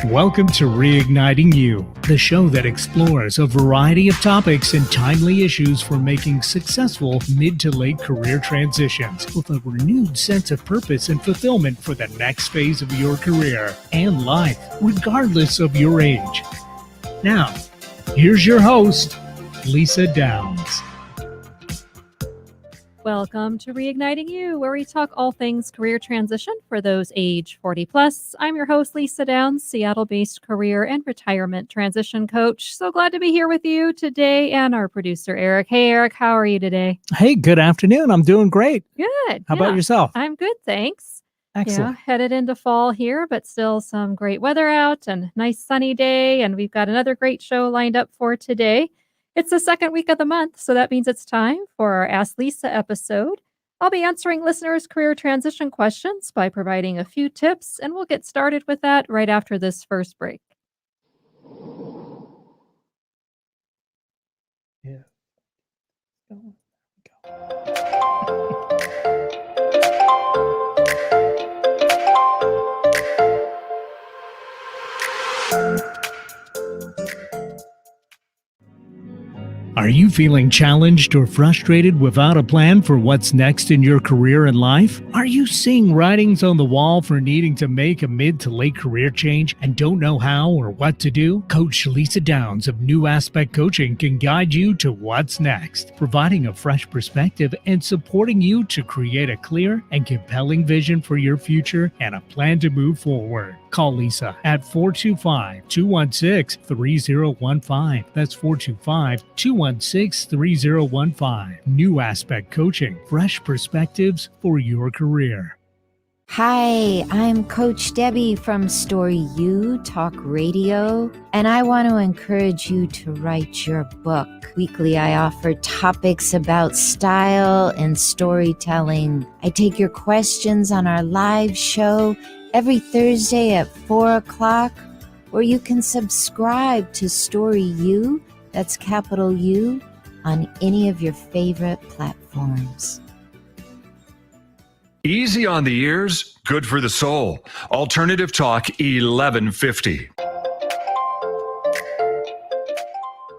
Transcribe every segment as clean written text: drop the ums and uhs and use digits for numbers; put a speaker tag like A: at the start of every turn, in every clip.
A: Welcome to Reigniting You, the show that explores a variety of topics and timely issues for making successful mid to late career transitions with a renewed sense of purpose and fulfillment for the next phase of your career and life, regardless of your age. Now, here's your host, Lisa Downs.
B: Welcome to Reigniting You, where we talk all things career transition for those age 40 plus. I'm your host, Lisa Downs, Seattle-based career and retirement transition coach. So glad to be here with you today, and our producer, Eric. Hey, Eric, how are you today?
A: Hey, good afternoon. I'm doing great.
B: Good.
A: How about yourself?
B: I'm good, thanks.
A: Excellent.
B: Yeah, headed into fall here, but still some great weather out and nice sunny day, and we've got another great show lined up for today. It's the second week of the month, so that means it's time for our Ask Lisa episode. I'll be answering listeners' career transition questions by providing a few tips, and we'll get started with that right after this first break.
A: Yeah. Are you feeling challenged or frustrated without a plan for what's next in your career and life? Are you seeing writings on the wall for needing to make a mid to late career change and don't know how or what to do? Coach Lisa Downs of New Aspect Coaching can guide you to what's next, providing a fresh perspective and supporting you to create a clear and compelling vision for your future and a plan to move forward. Call Lisa at 425-216-3015. That's 425-216-3015. New Aspect Coaching, fresh perspectives for your career.
C: Hi, I'm Coach Debbie from Story You Talk Radio, and I want to encourage you to write your book. Weekly, I offer topics about style and storytelling. I take your questions on our live show every Thursday at 4 o'clock, or you can subscribe to Story You, that's capital U, on any of your favorite platforms.
D: Easy on the ears, good for the soul. Alternative Talk 1150.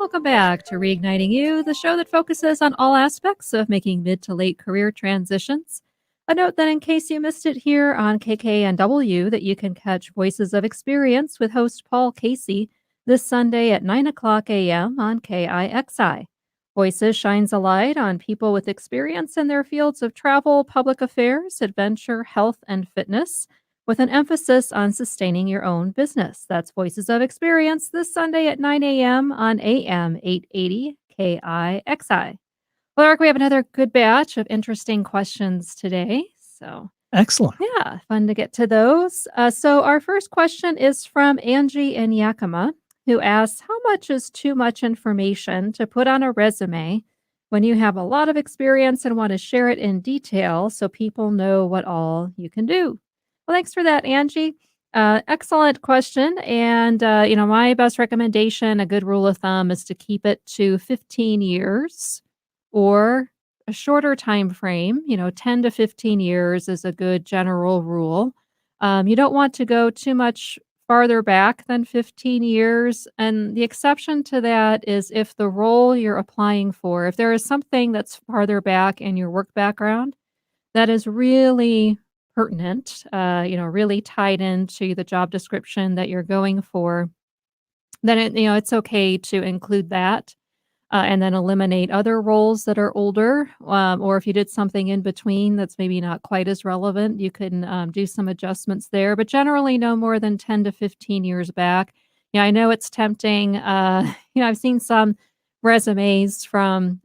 B: Welcome back to Reigniting You, the show that focuses on all aspects of making mid to late career transitions. A note that in case you missed it here on KKNW, that you can catch Voices of Experience with host Paul Casey this Sunday at 9 o'clock a.m. on KIXI. Voices shines a light on people with experience in their fields of travel, public affairs, adventure, health, and fitness, with an emphasis on sustaining your own business. That's Voices of Experience this Sunday at 9 a.m. on AM 880 KIXI. Well, Eric, we have another good batch of interesting questions today. So,
A: Excellent.
B: yeah, fun to get to those. So our first question is from Angie in Yakima, who asks, how much is too much information to put on a resume when you have a lot of experience and want to share it in detail so people know what all you can do? Well, thanks for that, Angie. Excellent question. And, my best recommendation, a good rule of thumb, is to keep it to 15 years or a shorter time frame. 10 to 15 years is a good general rule. You don't want to go too much farther back than 15 years. And the exception to that is if the role you're applying for, if there is something that's farther back in your work background that is really pertinent, really tied into the job description that you're going for, then it's okay to include that. And then eliminate other roles that are older, or if you did something in between that's maybe not quite as relevant, you can do some adjustments there, but generally no more than 10 to 15 years back. Yeah, I know it's tempting. I've seen some resumes from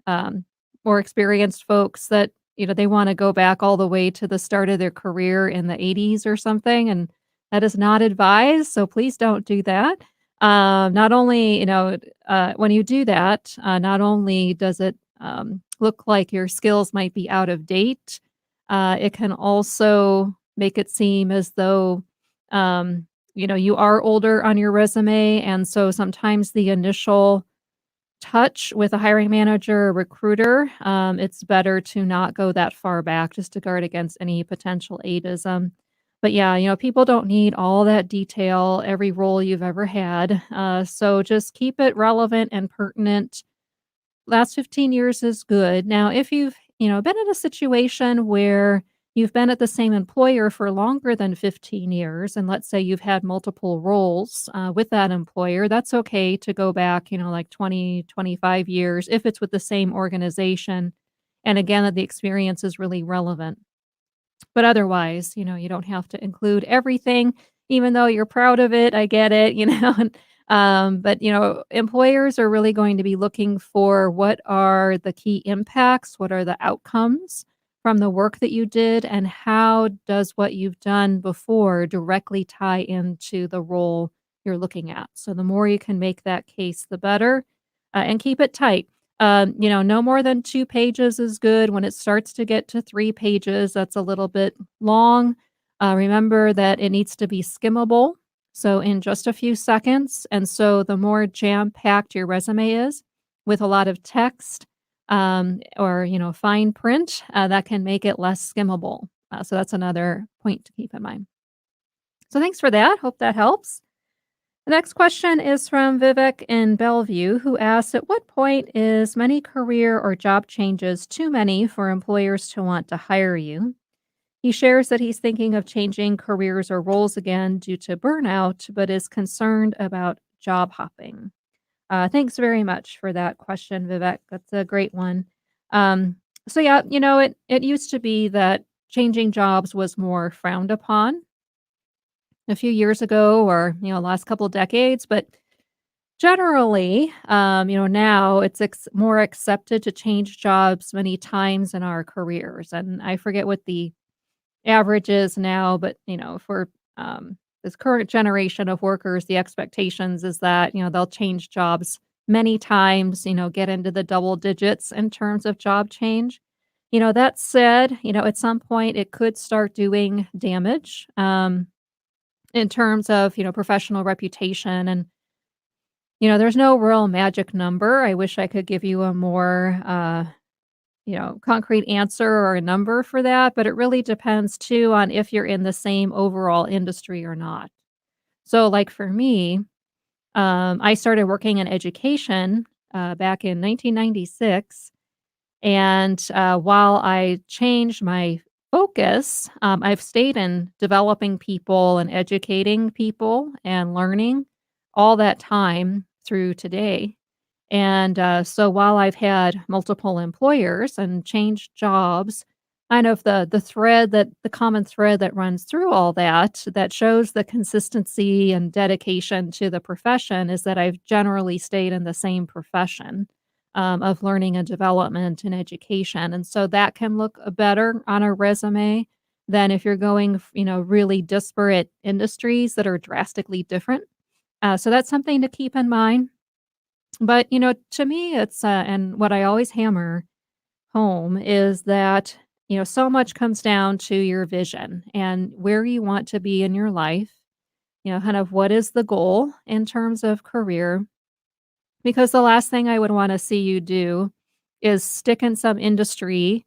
B: more experienced folks that, they want to go back all the way to the start of their career in the 80s or something, and that is not advised, so please don't do that. Not only, when you do that, not only does it look like your skills might be out of date, it can also make it seem as though, you are older on your resume. And so sometimes the initial touch with a hiring manager or recruiter, it's better to not go that far back just to guard against any potential ageism. But yeah, people don't need all that detail, every role you've ever had. So just keep it relevant and pertinent. Last 15 years is good. Now, if you've been in a situation where you've been at the same employer for longer than 15 years, and let's say you've had multiple roles with that employer, that's okay to go back like 20, 25 years if it's with the same organization. And again, that the experience is really relevant. But otherwise, you don't have to include everything, even though you're proud of it. I get it. But employers are really going to be looking for what are the key impacts, what are the outcomes from the work that you did, and how does what you've done before directly tie into the role you're looking at. So the more you can make that case, the better, and keep it tight. No more than 2 pages is good. When it starts to get to 3 pages, that's a little bit long. Remember that it needs to be skimmable, so in just a few seconds. And so the more jam-packed your resume is with a lot of text, or fine print, that can make it less skimmable. So that's another point to keep in mind. So thanks for that. Hope that helps. The next question is from Vivek in Bellevue, who asks, at what point is many career or job changes too many for employers to want to hire you? He shares that he's thinking of changing careers or roles again due to burnout, but is concerned about job hopping. Thanks very much for that question, Vivek. That's a great one. So yeah, it used to be that changing jobs was more frowned upon a few years ago or last couple decades, but generally, now it's more accepted to change jobs many times in our careers. And I forget what the average is now, but for this current generation of workers, the expectations is that they'll change jobs many times, get into the double digits in terms of job change. That said, at some point it could start doing damage. In terms of professional reputation and there's no real magic number. I wish I could give you a more concrete answer or a number for that, but it really depends too on if you're in the same overall industry or not. So like for me, I started working in education back in 1996. And while I changed my focus, I've stayed in developing people and educating people and learning all that time through today. And so while I've had multiple employers and changed jobs, kind of the common thread that runs through all that shows the consistency and dedication to the profession is that I've generally stayed in the same profession of learning and development and education. And so that can look better on a resume than if you're going really disparate industries that are drastically different. So that's something to keep in mind. But to me, and what I always hammer home is that so much comes down to your vision and where you want to be in your life, kind of what is the goal in terms of career. Because the last thing I would want to see you do is stick in some industry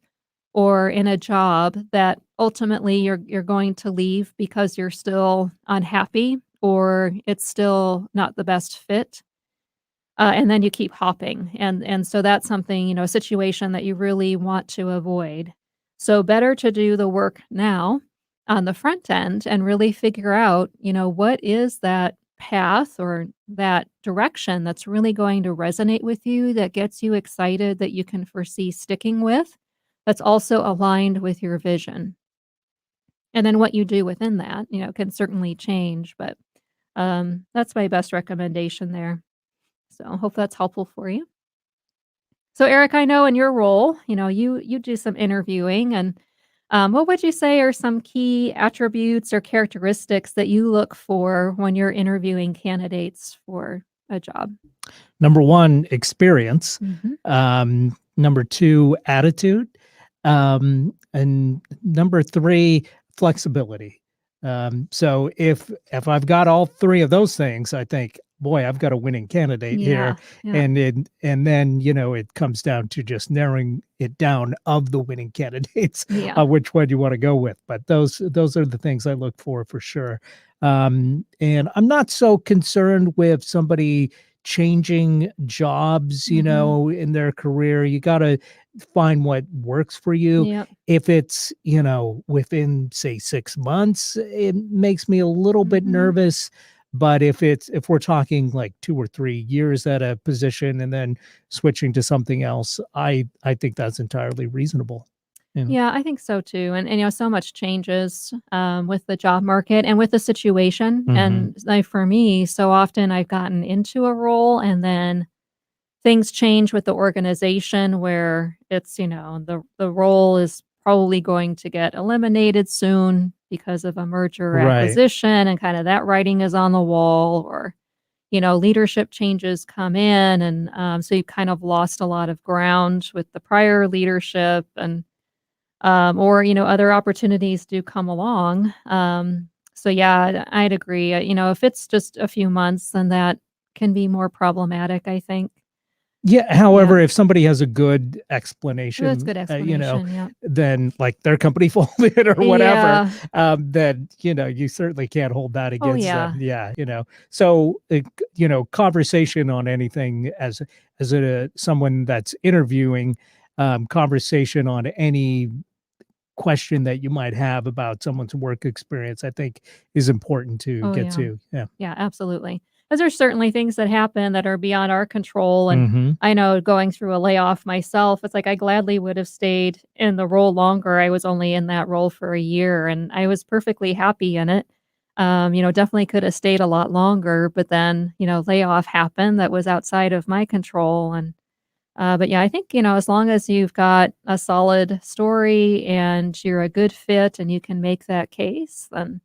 B: or in a job that ultimately you're going to leave because you're still unhappy or it's still not the best fit. And then you keep hopping, and so that's something, a situation that you really want to avoid. So better to do the work now on the front end and really figure out what is that path or that direction that's really going to resonate with you, that gets you excited, that you can foresee sticking with, that's also aligned with your vision. And then what you do within that can certainly change, but that's my best recommendation there. So, hope that's helpful for you. So, Eric, I know in your role, you do some interviewing, and what would you say are some key attributes or characteristics that you look for when you're interviewing candidates for a job?
A: Number one, experience.
B: Mhm.
A: Number two, attitude. And number three, flexibility. So if I've got all three of those things, I think, boy, I've got a winning candidate here.
B: Yeah.
A: And then, it comes down to just narrowing it down of the winning candidates,
B: Yeah.
A: which one you want to go with. But those are the things I look for sure. And I'm not so concerned with somebody changing jobs,
B: Mhm.
A: in their career. You got to find what works for you.
B: Yep.
A: If it's, within say 6 months, it makes me a little bit
B: Mhm.
A: nervous. But if we're talking like 2 or 3 years at a position and then switching to something else, I think that's entirely reasonable. You know?
B: Yeah, I think so too. And so much changes with the job market and with the situation.
A: Mhm.
B: And like for me, so often I've gotten into a role and then things change with the organization where it's, the role is probably going to get eliminated soon because of a merger or
A: Right.
B: acquisition and kind of that writing is on the wall or leadership changes come in and so you kind of lost a lot of ground with the prior leadership and or other opportunities do come along. So yeah, I'd agree. If it's just a few months, then that can be more problematic, I think.
A: Yeah,
B: Yeah.
A: however, if somebody has a good
B: That's
A: explanation,
B: good explanation, yeah.
A: then like their company folded or whatever,
B: Yeah.
A: then, you certainly can't hold that
B: Oh,
A: against them.
B: yeah.
A: Yeah. So, conversation on anything as someone that's interviewing, conversation on any question that you might have about someone's work experience, I think is important to
B: Oh,
A: get
B: yeah.
A: to. Yeah.
B: Yeah, absolutely. Because there's certainly things that happen that are beyond our control, and
A: Mhm.
B: I know going through a layoff myself, it's like I gladly would have stayed in the role longer. I was only in that role for a year, and I was perfectly happy in it. Definitely could have stayed a lot longer, but then, layoff happened that was outside of my control, and but yeah, I think, as long as you've got a solid story and you're a good fit and you can make that case, then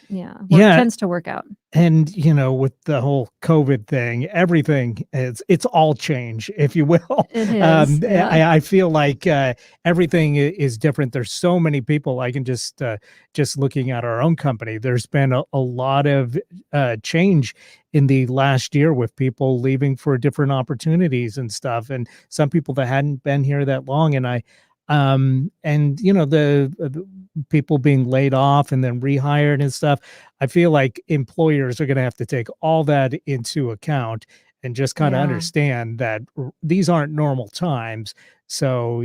B: yeah, work
A: Yeah,
B: tends to work out.
A: and, with the whole COVID thing, everything it's all change, if you will.
B: It is, yeah.
A: I feel like, everything is different. There's so many people I can just looking at our own company, there's been a lot of, change in the last year with people leaving for different opportunities and stuff, and some people that hadn't been here that long, and, the people being laid off and then rehired and stuff. I feel like employers are going to have to take all that into account and just kind of
B: Yeah.
A: understand that these aren't normal times. So,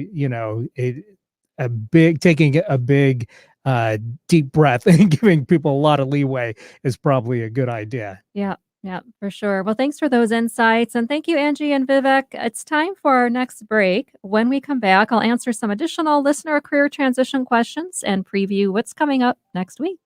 A: taking a big, uh, deep breath and giving people a lot of leeway is probably a good idea.
B: Yeah. Yeah, for sure. Well, thanks for those insights. And thank you, Angie and Vivek. It's time for our next break. When we come back, I'll answer some additional listener career transition questions and preview what's coming up next week.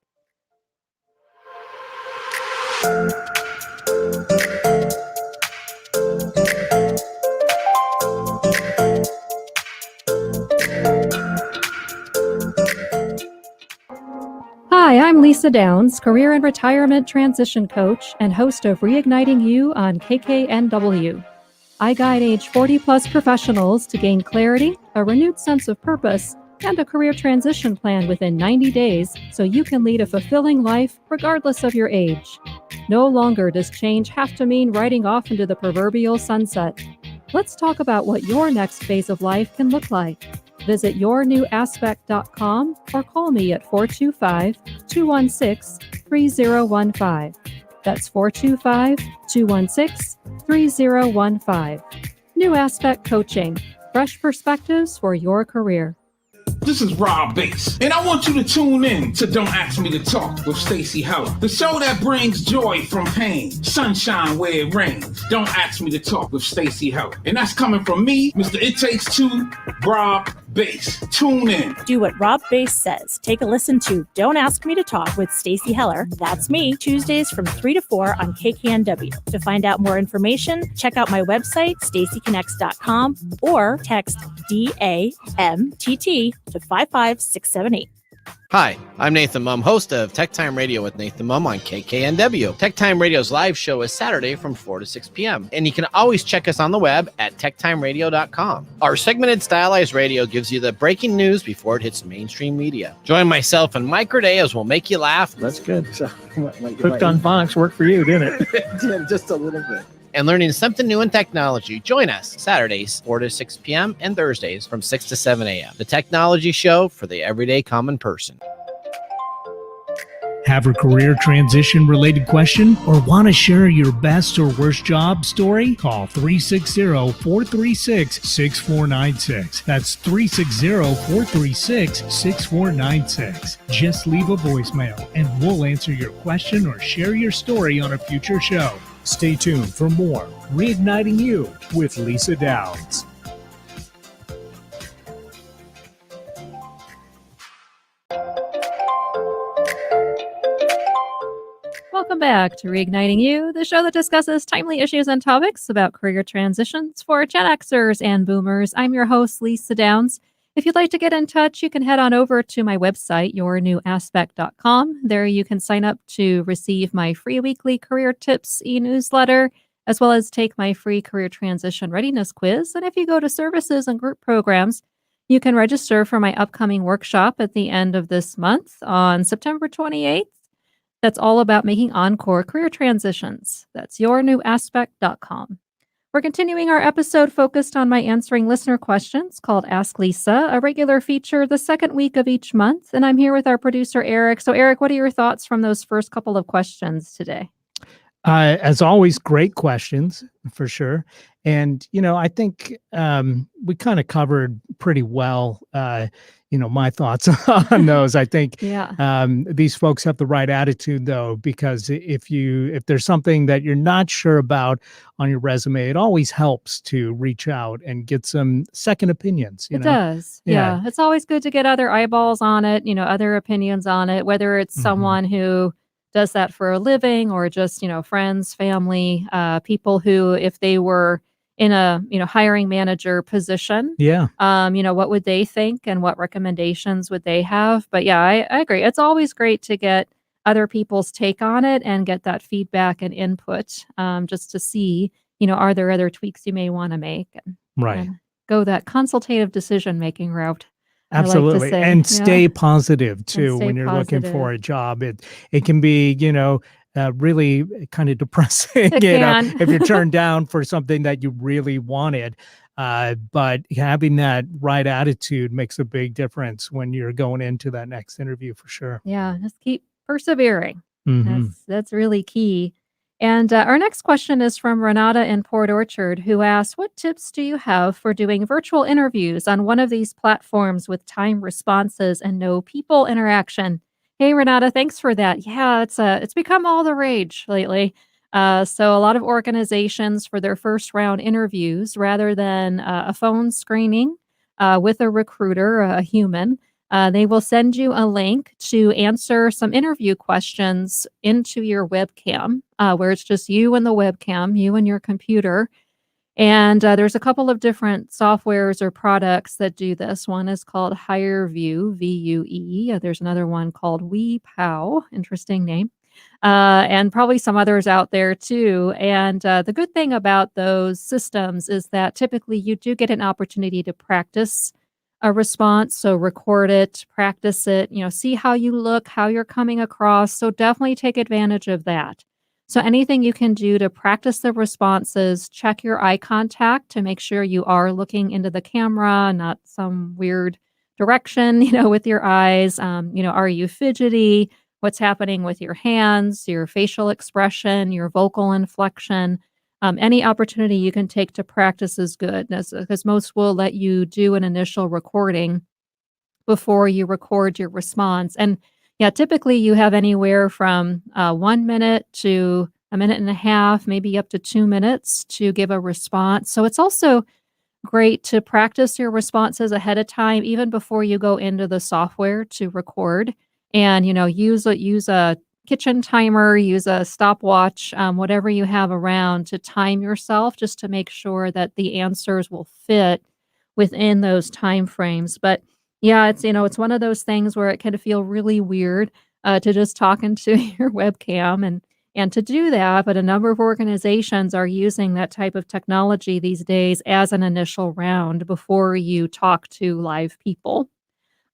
B: Hi, I'm Lisa Downs, career and retirement transition coach and host of Reigniting You on KKNW. I guide age 40 plus professionals to gain clarity, a renewed sense of purpose, and a career transition plan within 90 days so you can lead a fulfilling life regardless of your age. No longer does change have to mean riding off into the proverbial sunset. Let's talk about what your next phase of life can look like. Visit yournewaspect.com or call me at 425 216 3015. That's 425 216 3015. New Aspect Coaching, fresh perspectives for your career.
E: This is Rob Bass, and I want you to tune in to Don't Ask Me to Talk with Stacey Heller, the show that brings joy from pain, sunshine where it rains. Don't Ask Me to Talk with Stacey Heller. And that's coming from me, Mr. It Takes Two, Rob Bass. Tune in.
F: Do what Rob Bass says. Take a listen to Don't Ask Me to Talk with Stacey Heller. That's me, Tuesdays from 3 to 4 on KKNW. To find out more information, check out my website, staceyconnects.com, or text DAMTT to 55678.
G: Hi, I'm Nathan Mum, host of Tech Time Radio with Nathan Mum on KKNW. Tech Time Radio's live show is Saturday from 4 to 6 p.m. And you can always check us on the web at techtimeradio.com. Our segmented stylized radio gives you the breaking news before it hits mainstream media. Join myself and Mike Day as we'll make you laugh.
H: That's good. So, Hooked on Phonics worked for you, didn't it?
G: It did, just a little bit. And learning something new in technology. Join us Saturdays, 4 to 6 p.m. and Thursdays from 6 to 7 a.m. The Technology Show for the everyday common person.
A: Have a career transition related question or want to share your best or worst job story? Call 360-436-6496. That's 360-436-6496. Just leave a voicemail and we'll answer your question or share your story on a future show. Stay tuned for more Reigniting You with Lisa Downs.
B: Welcome back to Reigniting You, the show that discusses timely issues and topics about career transitions for Gen Xers and Boomers. I'm your host, Lisa Downs. If you'd like to get in touch, you can head on over to my website, yournewaspect.com. There you can sign up to receive my free weekly career tips e-newsletter, as well as take my free career transition readiness quiz. And if you go to services and group programs, you can register for my upcoming workshop at the end of this month on September 28th. That's all about making encore career transitions. That's yournewaspect.com. We're continuing our episode focused on my answering listener questions called Ask Lisa, a regular feature the second week of each month. And I'm here with our producer, Eric. So, Eric, what are your thoughts from those first couple of questions today?
A: As always, great questions for sure. And, I think we kind of covered pretty well, my thoughts on those. I think these folks have the right attitude, though, because if there's something that you're not sure about on your resume, it always helps to reach out and get some second opinions.
B: It does. Yeah. It's always good to get other eyeballs on it, other opinions on it, whether it's someone who does that for a living or just, friends, family, people who, if they were in a, hiring manager position, what would they think and what recommendations would they have? But yeah, I agree. It's always great to get other people's take on it and get that feedback and input, just to see, are there other tweaks you may want to make and go that consultative decision-making route.
A: Absolutely.
B: Like
A: and stay positive too when you're looking for a job. It can be, really kind of depressing if you're turned down for something that you really wanted. But having that right attitude makes a big difference when you're going into that next interview for sure.
B: Yeah, just keep persevering. That's really key. And our next question is from Renata in Port Orchard, who asks, what tips do you have for doing virtual interviews on one of these platforms with time responses and no people interaction? Hey, Renata, thanks for that. Yeah, it's become all the rage lately. So a lot of organizations for their first round interviews, rather than a phone screening with a recruiter, a human, they will send you a link to answer some interview questions into your webcam, where it's just you and the webcam, you and your computer. And there's a couple of different softwares or products that do this. One is called HireVue, VUE. There's another one called WePow, interesting name. And probably some others out there too. And the good thing about those systems is that typically you do get an opportunity to practice a response. So record it, practice it, see how you look, how you're coming across. So definitely take advantage of that. So anything you can do to practice the responses, check your eye contact to make sure you are looking into the camera, not some weird direction, with your eyes. Are you fidgety? What's happening with your hands, your facial expression, your vocal inflection? Any opportunity you can take to practice is good, because most will let you do an initial recording before you record your response. And yeah, typically you have anywhere from 1 minute to a minute and a half, maybe up to 2 minutes to give a response. So it's also great to practice your responses ahead of time, even before you go into the software to record. And, use a kitchen timer, use a stopwatch, whatever you have around to time yourself, just to make sure that the answers will fit within those time frames. But Yeah, it's one of those things where it can feel really weird, to just talk into your webcam and to do that, but a number of organizations are using that type of technology these days as an initial round before you talk to live people.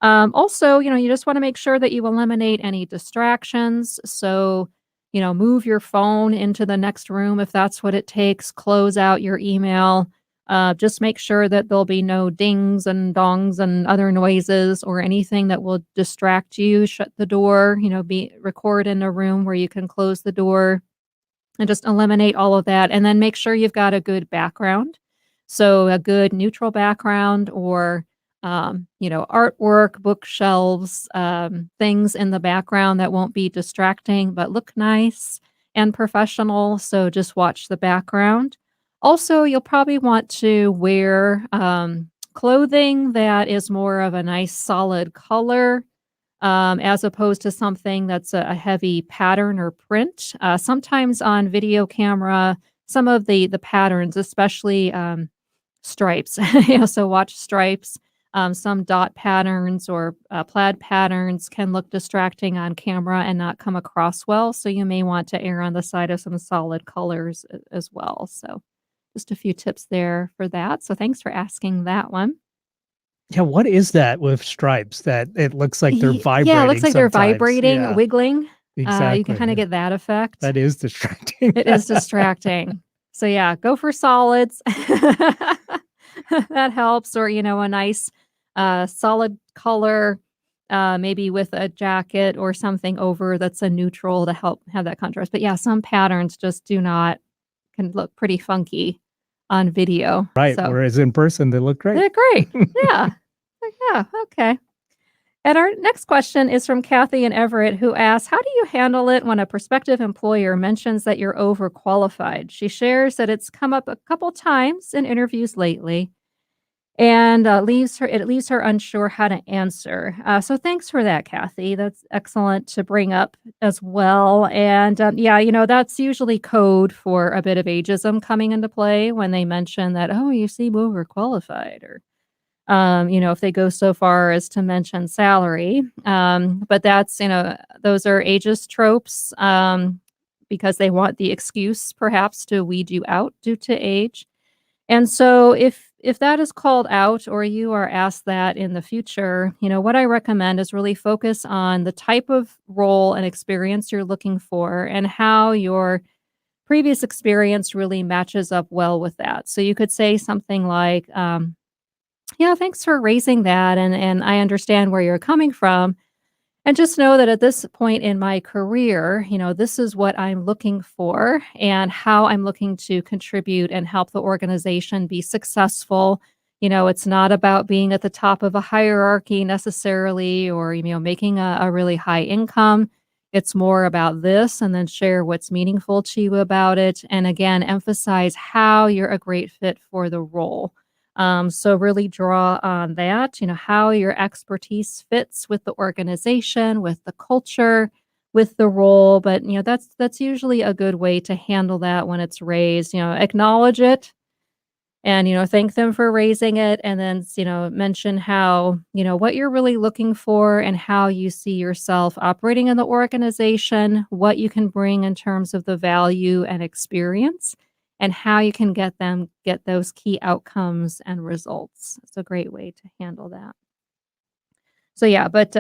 B: Also, you just wanna make sure that you eliminate any distractions, so, move your phone into the next room if that's what it takes, close out your email, just make sure that there'll be no dings and dongs and other noises or anything that will distract you, shut the door, record in a room where you can close the door and just eliminate all of that, and then make sure you've got a good background. So a good neutral background or, artwork, bookshelves, things in the background that won't be distracting but look nice and professional. So just watch the background. Also, you'll probably want to wear clothing that is more of a nice solid color as opposed to something that's a heavy pattern or print. Sometimes on video camera, some of the patterns, especially stripes, so watch stripes. Some dot patterns or plaid patterns can look distracting on camera and not come across well. So you may want to err on the side of some solid colors as well. So just a few tips there for that. So thanks for asking that one.
A: Yeah, what is that with stripes that it looks like they're vibrating
B: Yeah, it looks like they're
A: sometimes?
B: vibrating,
A: Yeah,
B: wiggling. You
A: exactly.
B: can kinda get that effect.
A: That is distracting.
B: It is distracting. So, yeah, go for solids. That helps, or, a nice, solid color, maybe with a jacket or something over that's a neutral to help have that contrast. But, yeah, some patterns just can look pretty funky on video.
A: Right,
B: So
A: whereas in person, they look great.
B: they're great. Yeah. Yeah, okay. And our next question is from Kathy in Everett, who asks, how do you handle it when a prospective employer mentions that you're overqualified? She shares that it's come up a couple times in interviews lately and it leaves her unsure how to answer. So thanks for that, Kathy. That's excellent to bring up as well. And yeah, that's usually code for a bit of ageism coming into play when they mention that, oh, you seem overqualified, or if they go so far as to mention salary. But those are ageist tropes because they want the excuse perhaps to weed you out due to age. And so if that is called out or you are asked that in the future, what I recommend is really focus on the type of role and experience you're looking for and how your previous experience really matches up well with that. So you could say something like, yeah, thanks for raising that, and I understand where you're coming from. And just know that at this point in my career, this is what I'm looking for and how I'm looking to contribute and help the organization be successful. It's not about being at the top of a hierarchy necessarily or, making a really high income. It's more about this, and then share what's meaningful to you about it. And again, emphasize how you're a great fit for the role. So really draw on that, how your expertise fits with the organization, with the culture, with the role. But, that's usually a good way to handle that when it's raised. Acknowledge it and, thank them for raising it. And then, mention how, what you're really looking for and how you see yourself operating in the organization, what you can bring in terms of the value and experience, and how you can get those key outcomes and results. It's a great way to handle that. So yeah, but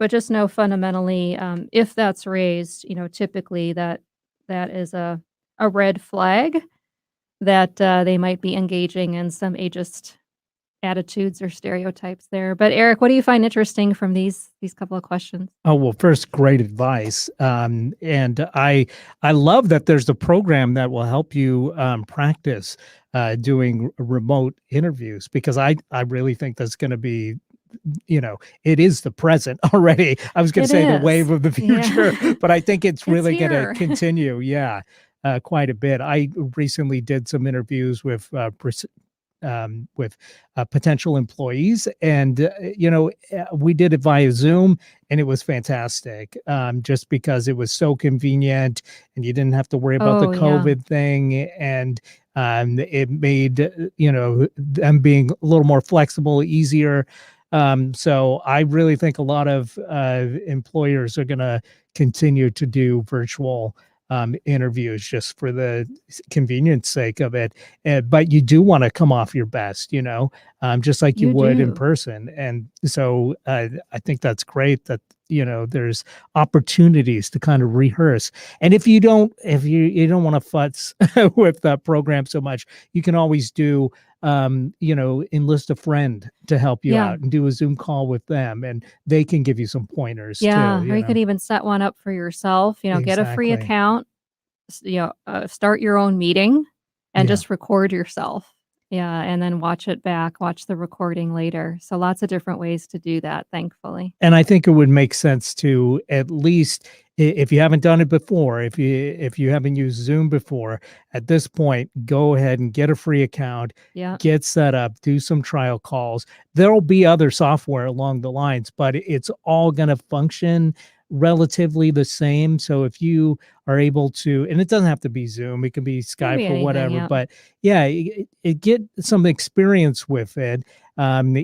B: just know fundamentally, if that's raised, typically that is a red flag that they might be engaging in some ageist attitudes or stereotypes there. But Eric, what do you find interesting from these couple of questions?
A: Oh, well, first, great advice. And I love that there's a program that will help you practice doing remote interviews, because I really think that's going to be, it is the present already. I was going to say the wave of the future,
B: Yeah.
A: but I think it's really going to
B: here.
A: continue. Yeah, quite a bit. I recently did some interviews with potential employees, and we did it via Zoom, and it was fantastic, just because it was so convenient and you didn't have to worry about the COVID thing, and it made them being a little more flexible easier. So I really think a lot of employers are going to continue to do virtual interviews just for the convenience sake of it. But you do want to come off your best, just like you
B: You
A: would in
B: do.
A: person. And so I think that's great that, there's opportunities to kind of rehearse. And if you don't want to futz with that program so much, you can always do enlist a friend to help you
B: Yeah.
A: out and do a Zoom call with them, and they can give you some pointers
B: Yeah.
A: too,
B: Or you could even set one up for yourself, get a free
A: Exactly.
B: account, start your own meeting and
A: Yeah.
B: just record yourself. Yeah. And then watch it back, watch the recording later. So lots of different ways to do that, thankfully.
A: And I think it would make sense to at least if you haven't done it before, if you haven't used Zoom before, at this point, go ahead and get a free account,
B: Yeah.
A: get set up, do some trial calls. There'll be other software along the lines, but it's all going to function relatively the same. So if you are able to, and it doesn't have to be Zoom, it can be
B: Could be
A: Skype or
B: anything.
A: whatever,
B: Yeah.
A: but yeah, get some experience with it, and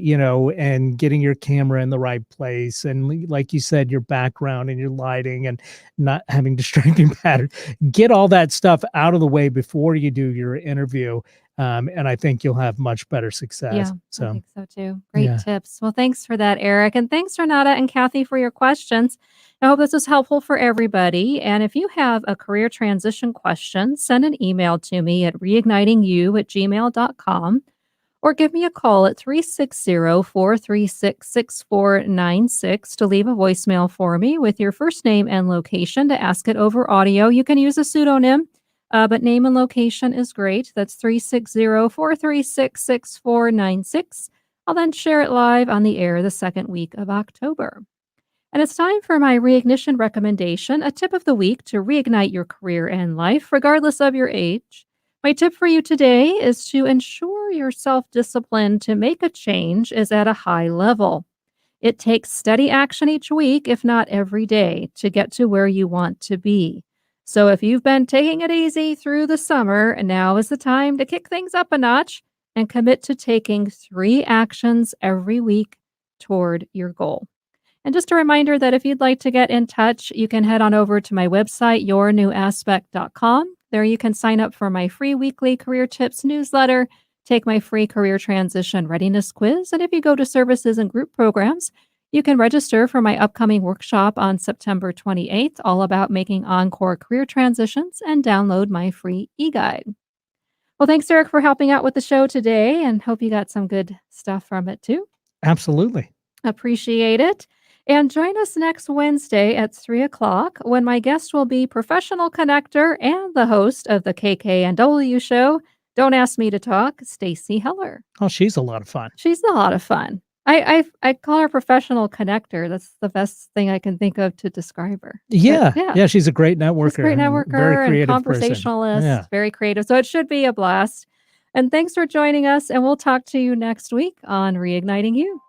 A: getting your camera in the right place. And like you said, your background and your lighting and not having distracting patterns, get all that stuff out of the way before you do your interview. And I think you'll have much better success.
B: Yeah, I
A: So,
B: think so too. Great
A: yeah.
B: tips. Well, thanks for that, Eric. And thanks, Renata and Kathy, for your questions. I hope this was helpful for everybody. And if you have a career transition question, send an email to me at reignitingyou@gmail.com or give me a call at 360-436-6496 to leave a voicemail for me with your first name and location to ask it over audio. You can use a pseudonym. But name and location is great. That's 360-436-6496. I'll then share it live on the air the second week of October. And it's time for my reignition recommendation, a tip of the week to reignite your career and life, regardless of your age. My tip for you today is to ensure your self discipline to make a change is at a high level. It takes steady action each week, if not every day, to get to where you want to be. So if you've been taking it easy through the summer, now is the time to kick things up a notch and commit to taking 3 actions every week toward your goal. And just a reminder that if you'd like to get in touch, you can head on over to my website, yournewaspect.com. There you can sign up for my free weekly career tips newsletter, take my free career transition readiness quiz, and if you go to services and group programs, you can register for my upcoming workshop on September 28th, all about making encore career transitions, and download my free e-guide. Well, thanks, Eric, for helping out with the show today, and hope you got some good stuff from it too.
A: Absolutely.
B: Appreciate it. And join us next Wednesday at 3 o'clock when my guest will be professional connector and the host of the KKNW show, Don't Ask Me to Talk, Stacey Heller.
A: Oh, she's a lot of fun.
B: She's a lot of fun. I call her professional connector. That's the best thing I can think of to describe her.
A: Yeah.
B: But
A: Yeah. She's a great networker.
B: she's a great
A: and
B: networker
A: very
B: and
A: creative person.
B: conversationalist,
A: Yeah.
B: very creative. So it should be a blast. And thanks for joining us. And we'll talk to you next week on Reigniting You.